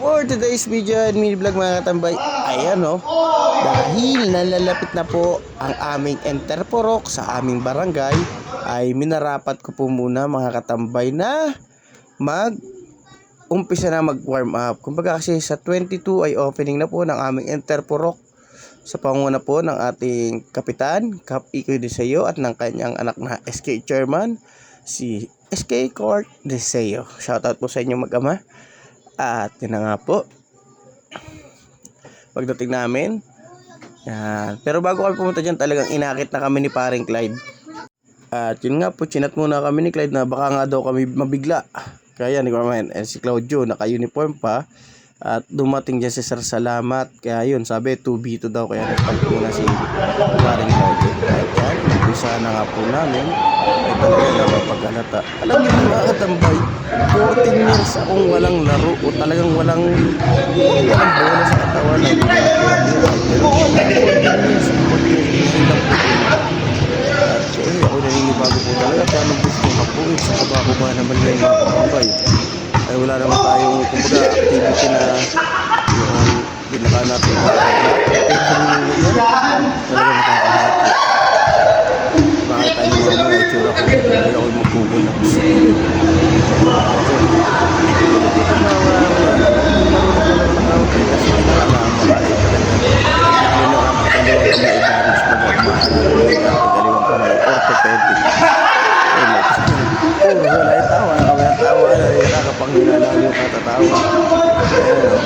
For today's video and mini vlog mga katambay, ayan o, dahil nalalapit na po ang aming Enterporok sa aming barangay, ay minarapat ko po muna mga katambay na umpisa na mag warm up. Kumbaga kasi sa 22 ay opening na po ng aming Enterporok sa panguna po ng ating kapitan, Kap Ikoy Deseo, at ng kanyang anak na SK Chairman, si SK Court Deseo. Shoutout po sa inyo mag-ama. At yun na nga po, pagdating namin, yan. Pero bago kami pumunta dyan, talagang inakit na kami ni paring Clyde. At yun nga po, chinat muna kami ni Clyde na baka nga daw kami mabigla. Kaya ni Gorman, si Claudio naka-uniform pa. At dumating dyan si Sir Salamat. Kaya yun, sabi 2v2 daw. Kaya nagpag muna si paring Clyde. At yan, umpisa na nga po namin. Ay talaga nakapaghalata. Alam niyo mga katambay, 14 years akong walang laro o talagang walang bola sa katawan. Ay pero 14 years lang po. At ako naninibago po talaga kaya nung gusto kong hapuin sa kabako naman yung mga katambay. Ay wala naman tayong kumbaga activity na yung binaka natin pero sa mga talaga nakakahapo. Makita niyo mga itsura ko, hindi ako magkugol na gusto.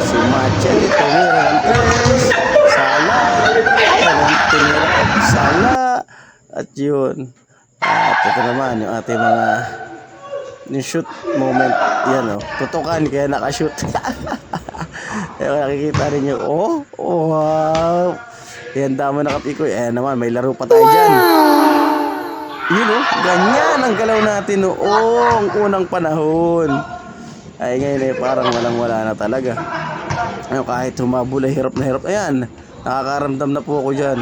Si Machel, Sala, at yun. At ito naman yung ating mga yung shoot moment. Yan o, tutukan kaya nakashoot. Kaya nakikita rin nyo, oh wow. Yan damo na kapikoy. Ayan naman, may laro pa tayo dyan. Yun o, ganyan ang galaw natin noong unang panahon. Ay ngayon parang walang-wala na talaga. Ayun, kahit humabol ay hirap na hirap. Ayan, nakakaramdam na po ako dyan.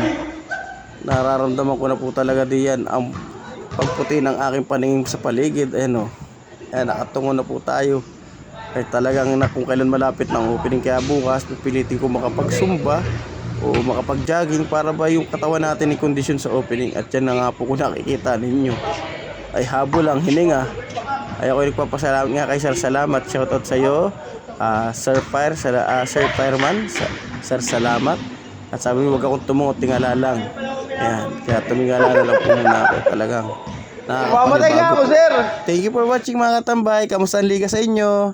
Nararamdaman ko na po talaga diyan ang pagputi ng aking paningin sa paligid. Ayan o, ayan, nakatungo na po tayo. Ay talagang kung kailan malapit ng opening. Kaya bukas pipilitin ko makapagsumba o makapag-jogging para ba yung katawan natin ni kondisyon sa opening. At yan na nga po kung nakikita ninyo ay habol ang hininga. Ay ako nagpapasalamat nga kay Sir Salamat. Shoutout sa iyo, Sir Fireman, Sir Salamat. At sabi mo, wag akong tumungot, tingala lang. Ayan, kaya tumingala na lang po muna ako. Talagang nakakapanibago. Thank you for watching mga katambay. Kamusta ang liga sa inyo?